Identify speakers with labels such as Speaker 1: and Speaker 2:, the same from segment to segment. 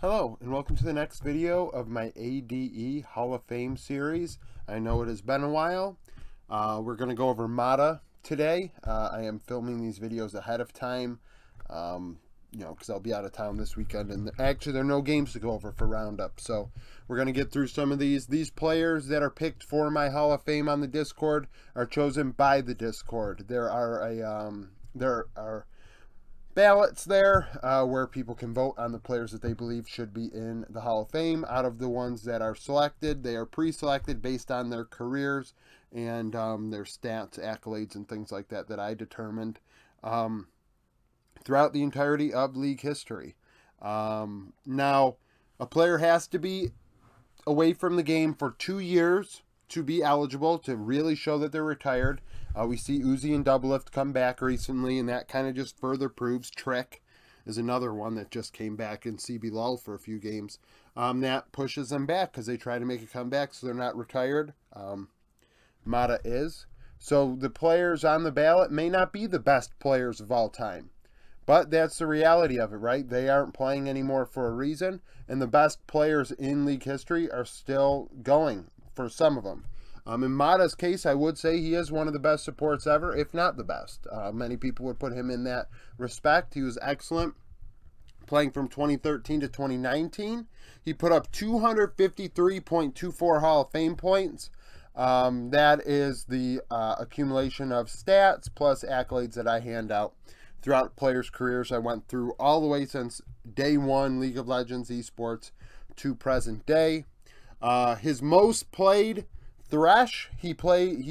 Speaker 1: Hello, and welcome to the next video of my ADE Hall of Fame series. I know it has been a while. We're going to go over MATA today. I am filming these videos ahead of time, because I'll be out of town this weekend, and actually there are no games to go over for Roundup. So we're going to get through some of these. These players that are picked for my Hall of Fame on the Discord are chosen by the Discord. There are ballots there where people can vote on the players that they believe should be in the Hall of Fame. Out of the ones that are selected, they are pre-selected based on their careers and their stats, accolades, and things like that I determined throughout the entirety of league history. Now, a player has to be away from the game for 2 years to be eligible, to really show that they're retired. We see Uzi and Doublelift come back recently, and that kind of just further proves. Trick is another one that just came back in CB Lull for a few games. That pushes them back because they try to make a comeback, so they're not retired. MATA is. So the players on the ballot may not be the best players of all time. But that's the reality of it, right? They aren't playing anymore for a reason, and the best players in league history are still going for some of them. In MATA's case, I would say he is one of the best supports ever, if not the best. Many people would put him in that respect. He was excellent playing from 2013 to 2019. He put up 253.24 Hall of Fame points. That is the accumulation of stats plus accolades that I hand out throughout players' careers. I went through all the way since day one, League of Legends, Esports, to present day. His most played Thresh, he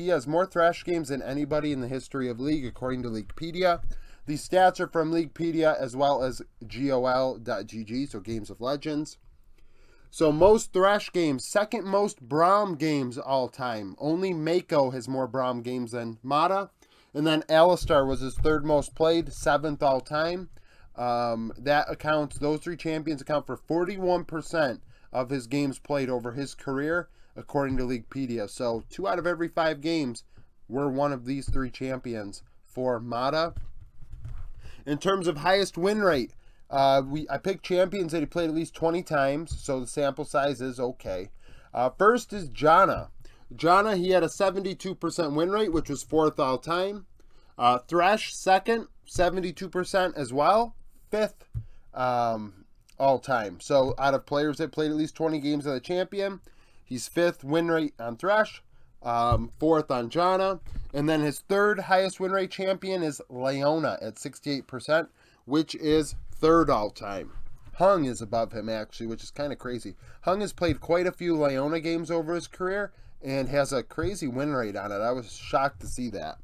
Speaker 1: has more Thresh games than anybody in the history of League, according to Leaguepedia. These stats are from Leaguepedia as well as GOL.GG, so Games of Legends. So most Thresh games, second most Braum games all time. Only Mako has more Braum games than MATA. And then Alistar was his third most played, 7th all time. Those three champions account for 41% of his games played over his career, according to Leaguepedia. So 2 out of every 5 games were one of these 3 champions for MATA. In terms of highest win rate, I picked champions that he played at least 20 times, so the sample size is okay. First is Janna. Janna, he had a 72% win rate, which was 4th all time. Thresh, second, 72% as well, 5th all time. So out of players that played at least 20 games of the champion, he's 5th win rate on Thresh, 4th on Janna, and then his third highest win rate champion is Leona at 68%, which is 3rd all time. Hung is above him, actually, which is kind of crazy. Hung has played quite a few Leona games over his career and has a crazy win rate on it. I was shocked to see that.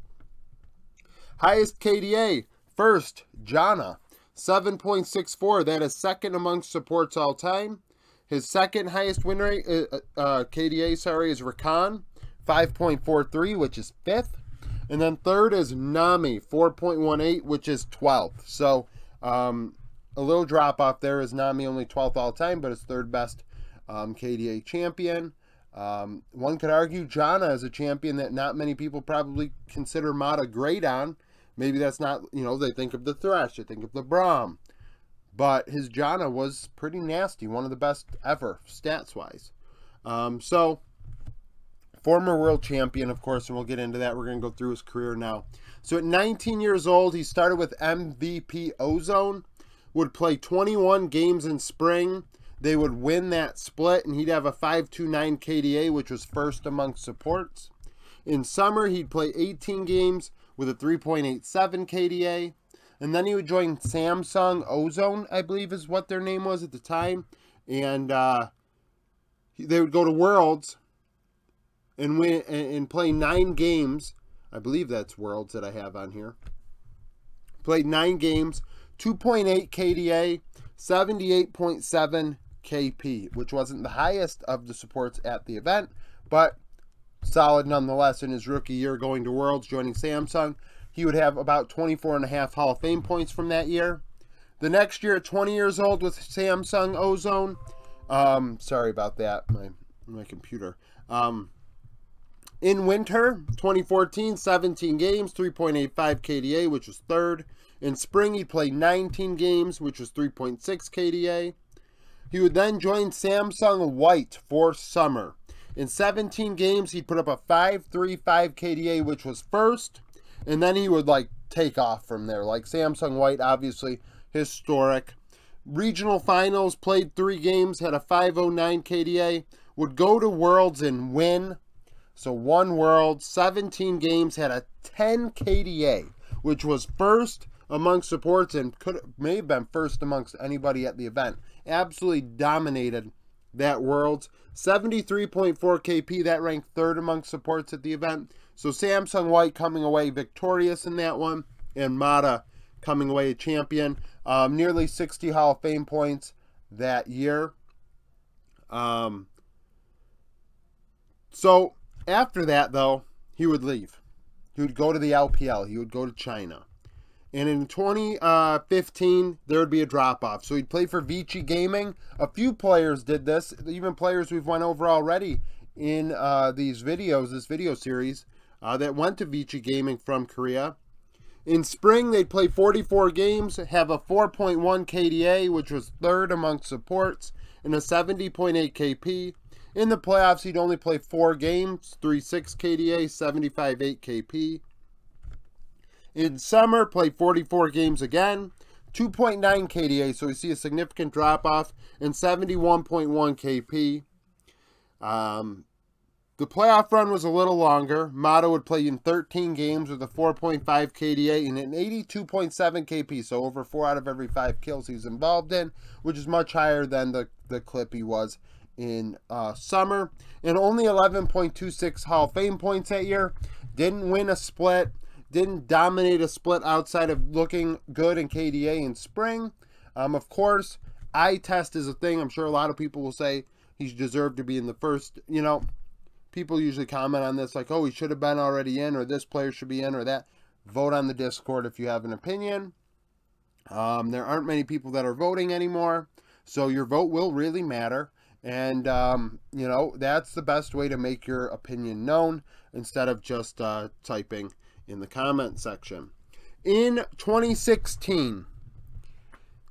Speaker 1: Highest KDA, first, Janna, 7.64. That is second amongst supports all time. His second highest win rate, KDA, is Rakan, 5.43, which is 5th. And then third is Nami, 4.18, which is 12th. So a little drop off there. Is Nami only 12th all time, but his third best KDA champion. One could argue Janna is a champion that not many people probably consider MATA great on. Maybe that's not, they think of the Thresh, they think of the Braum. But his Janna was pretty nasty, one of the best ever, stats-wise. So, former world champion, of course, and we'll get into that. We're going to go through his career now. So, at 19 years old, he started with MVP Ozone, would play 21 games in spring. They would win that split, and he'd have a 5.29 KDA, which was first amongst supports. In summer, he'd play 18 games with a 3.87 KDA. And then he would join Samsung Ozone, I believe is what their name was at the time. And they would go to Worlds and win and play 9 games. I believe that's Worlds that I have on here. Played 9 games, 2.8 KDA, 78.7 KP, which wasn't the highest of the supports at the event, but solid nonetheless. In his rookie year going to Worlds, joining Samsung, he would have about 24.5 Hall of Fame points from that year. The next year, at 20 years old with Samsung Ozone, sorry about that, my computer. In winter, 2014, 17 games, 3.85 KDA, which was 3rd. In spring, he played 19 games, which was 3.6 KDA. He would then join Samsung White for summer. In 17 games, he'd put up a 5.35 KDA, which was first, and then he would like take off from there. Like Samsung White, obviously historic. Regional finals, played 3 games, had a 5.09 KDA, would go to Worlds and win. So won Worlds, 17 games, had a 10 KDA, which was first among supports and may have been first amongst anybody at the event. Absolutely dominated that Worlds. 73.4 KP, that ranked third amongst supports at the event. So Samsung White coming away victorious in that one, and Mata coming away a champion. Nearly 60 Hall of Fame points that year. So after that, though, he would leave. He would go to the LPL. He would go to China. And in 2015, there would be a drop-off. So he'd play for Vici Gaming. A few players did this, even players we've went over already in these videos, this video series, that went to Vici Gaming from Korea. In spring, they'd play 44 games, have a 4.1 KDA, which was third amongst supports, and a 70.8 KP. In the playoffs, he'd only play 4 games, 3.6 KDA, 75.8 KP. In summer, played 44 games again, 2.9 KDA, so we see a significant drop-off, and 71.1 KP. The playoff run was a little longer. Mata would play in 13 games with a 4.5 KDA and an 82.7 KP, so over 4 out of every 5 kills he's involved in, which is much higher than the clip he was in summer. And only 11.26 Hall of Fame points that year. Didn't win a split. Didn't dominate a split outside of looking good in KDA in spring. Of course, eye test is a thing. I'm sure a lot of people will say he's deserved to be in the first. You know, people usually comment on this like, oh, he should have been already in, or this player should be in, or that. Vote on the Discord if you have an opinion. There aren't many people that are voting anymore, so your vote will really matter. And, you know, that's the best way to make your opinion known instead of just typing in the comment section. In 2016,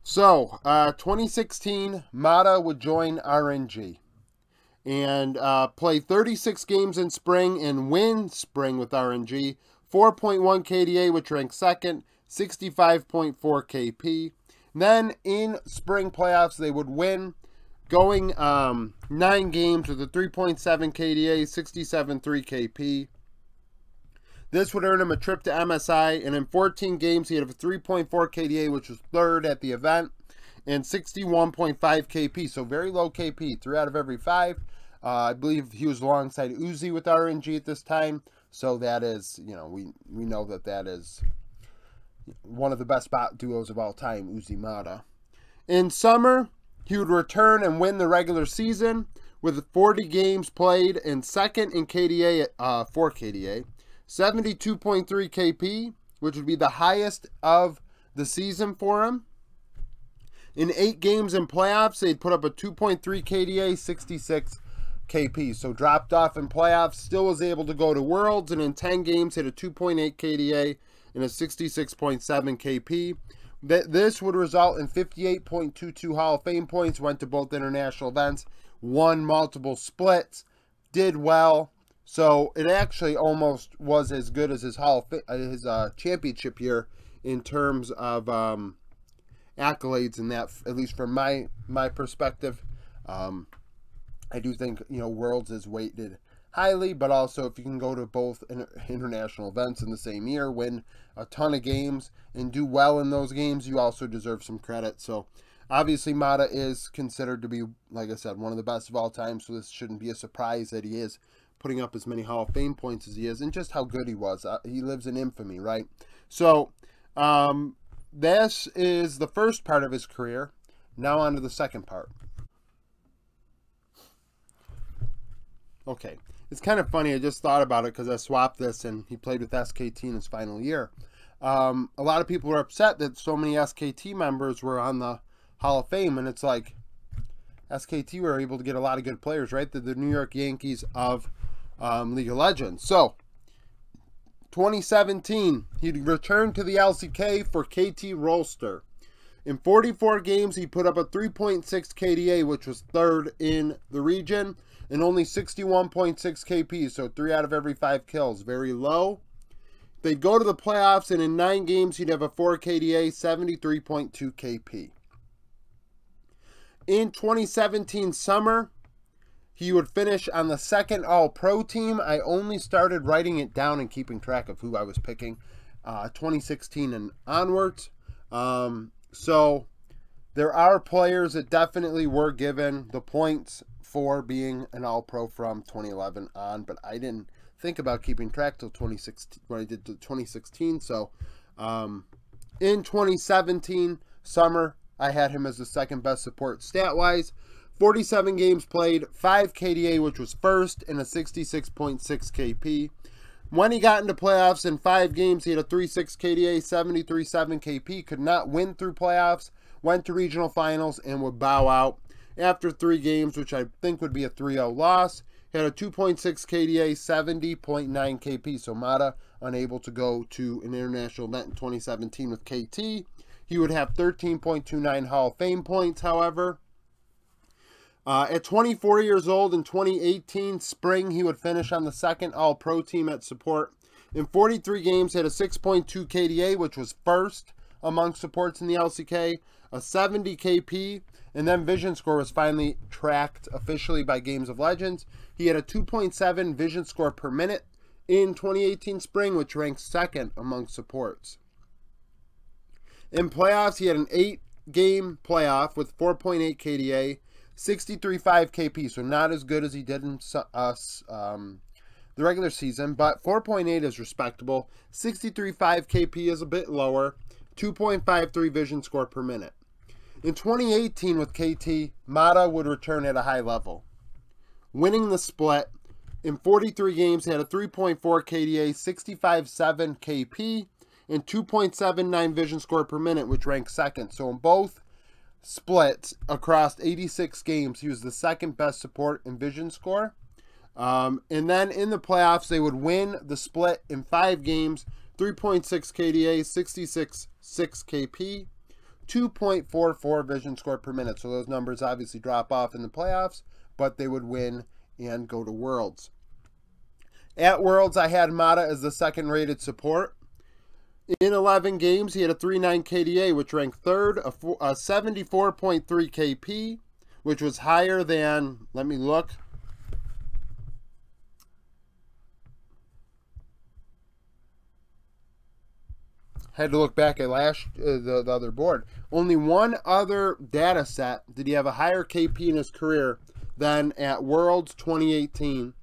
Speaker 1: 2016, Mata would join RNG and play 36 games in spring and win spring with RNG. 4.1 KDA, which ranked second, 65.4 KP. Then in spring playoffs, they would win, going 9 games with a 3.7 KDA, 67.3 KP. This would earn him a trip to MSI, and in 14 games, he had a 3.4 KDA, which was third at the event, and 61.5 KP, so very low KP, 3 out of every 5. I believe he was alongside Uzi with RNG at this time, so that is, you know, we know that is one of the best bot duos of all time, Uzi Mata. In summer, he would return and win the regular season with 40 games played and second in KDA at 4 KDA. 72.3 KP, which would be the highest of the season for him. In 8 games in playoffs, they'd put up a 2.3 KDA, 66 KP. So dropped off in playoffs, still was able to go to Worlds, and in 10 games hit a 2.8 KDA and a 66.7 KP. This would result in 58.22 Hall of Fame points, went to both international events, won multiple splits, did well. So it actually almost was as good as his championship year in terms of accolades, and that, at least from my perspective. I do think, you know, Worlds is weighted highly, but also if you can go to both international events in the same year, win a ton of games, and do well in those games, you also deserve some credit. So obviously Mata is considered to be, like I said, one of the best of all time, so this shouldn't be a surprise that he is putting up as many Hall of Fame points as he is, and just how good he was. He lives in infamy, right? So this is the first part of his career. Now on to the second part. Okay, it's kind of funny. I just thought about it because I swapped this, and he played with SKT in his final year. A lot of people were upset that so many SKT members were on the Hall of Fame, and it's like SKT were able to get a lot of good players, right? They're the New York Yankees of League of Legends. So 2017, he returned to the LCK for KT Rolster. In 44 games, he put up a 3.6 KDA, which was third in the region, and only 61.6 KP, so 3 out of every 5 kills. Very low. They'd go to the playoffs, and in 9 games, he'd have a 4 KDA, 73.2 KP. In 2017 summer, he would finish on the second All-Pro team. I only started writing it down and keeping track of who I was picking 2016 and onwards. So there are players that definitely were given the points for being an All-Pro from 2011 on, but I didn't think about keeping track till 2016 when I did 2016. So in 2017 summer, I had him as the second best support stat-wise. 47 games played, 5 KDA, which was first, and a 66.6 KP. When he got into playoffs in 5 games, he had a 3.6 KDA, 73.7 KP. Could not win through playoffs, went to regional finals, and would bow out after 3 games, which I think would be a 3-0 loss. He had a 2.6 KDA, 70.9 KP. So Mata unable to go to an international event in 2017 with KT. He would have 13.29 Hall of Fame points, however. At 24 years old in 2018 spring, he would finish on the second All-Pro team at support. In 43 games, he had a 6.2 KDA, which was first among supports in the LCK, a 70 KP, and then vision score was finally tracked officially by Games of Legends. He had a 2.7 vision score per minute in 2018 spring, which ranks second among supports. In playoffs, he had an 8-game playoff with 4.8 KDA, 63.5 KP, so not as good as he did in the regular season, but 4.8 is respectable. 63.5 KP is a bit lower, 2.53 vision score per minute. In 2018 with KT, Mata would return at a high level, winning the split. In 43 games, he had a 3.4 KDA, 65.7 KP, and 2.79 vision score per minute, which ranks second. So in both splits across 86 games, he was the second best support in vision score. And then in the playoffs, they would win the split in 5 games, 3.6 KDA, 66.6 KP, 2.44 vision score per minute. So those numbers obviously drop off in the playoffs, but they would win and go to Worlds. At Worlds, I had Mata as the second rated support. In 11 games, he had a 3.9 KDA, which ranked third, a 74.3 KP, which was higher than, let me look. Had to look back at the other board. Only one other data set did he have a higher KP in his career than at Worlds 2018,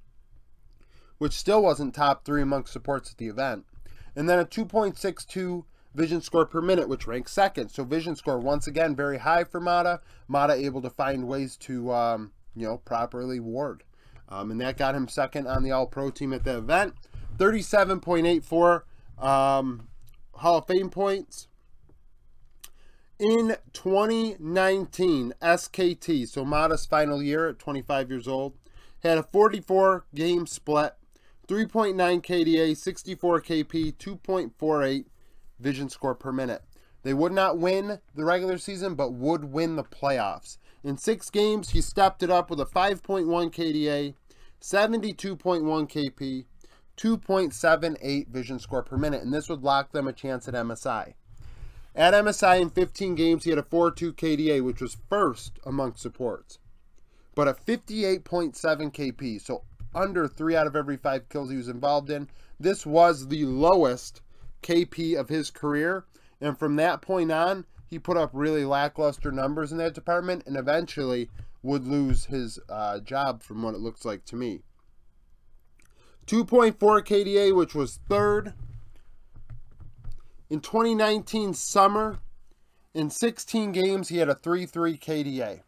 Speaker 1: which still wasn't top 3 amongst supports at the event. And then a 2.62 vision score per minute, which ranks second. So vision score, once again, very high for Mata. Mata able to find ways to, properly ward. And that got him second on the All-Pro team at the event. 37.84 Hall of Fame points. In 2019, SKT, so Mata's final year at 25 years old, had a 44-game split, 3.9 KDA, 64 KP, 2.48 vision score per minute. They would not win the regular season, but would win the playoffs. In 6 games, he stepped it up with a 5.1 KDA, 72.1 KP, 2.78 vision score per minute, and this would lock them a chance at MSI. At MSI in 15 games, he had a 4.2 KDA, which was first among supports, but a 58.7 KP, so under 3 out of every 5 kills he was involved in. This was the lowest KP of his career, and from that point on, he put up really lackluster numbers in that department and eventually would lose his job from what it looks like to me. 2.4 KDA, which was third. In 2019 summer, in 16 games, he had a 3.3 KDA,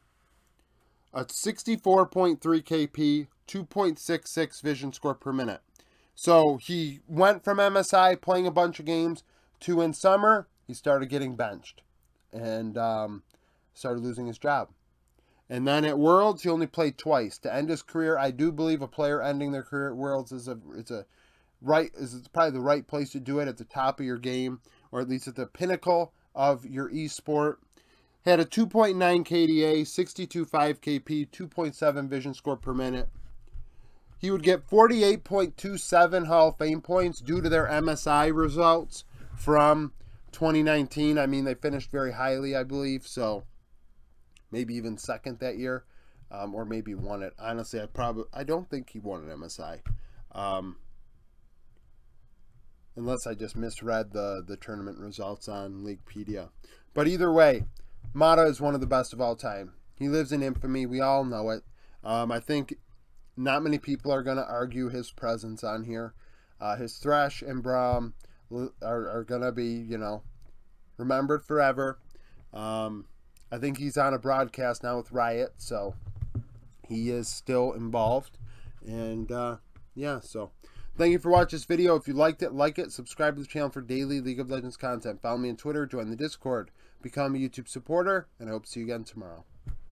Speaker 1: a 64.3 KP, 2.66 vision score per minute. So he went from MSI playing a bunch of games to in summer, he started getting benched and started losing his job. And then at Worlds, he only played twice. To end his career, I do believe a player ending their career at Worlds is probably the right place to do it, at the top of your game, or at least at the pinnacle of your esport. Had a 2.9 KDA, 62.5 KP, 2.7 vision score per minute. He would get 48.27 Hall of Fame points due to their MSI results from 2019. I mean, they finished very highly, I believe, so maybe even second that year, or maybe won it. Honestly, I don't think he won an MSI, unless I just misread the tournament results on Leaguepedia. But either way, Mata is one of the best of all time. He lives in infamy. We all know it. I think not many people are going to argue his presence on here. His Thresh and Braum are going to be, you know, remembered forever. I think he's on a broadcast now with Riot, so he is still involved. And, yeah, so thank you for watching this video. If you liked it, like it. Subscribe to the channel for daily League of Legends content. Follow me on Twitter, join the Discord, become a YouTube supporter, and I hope to see you again tomorrow.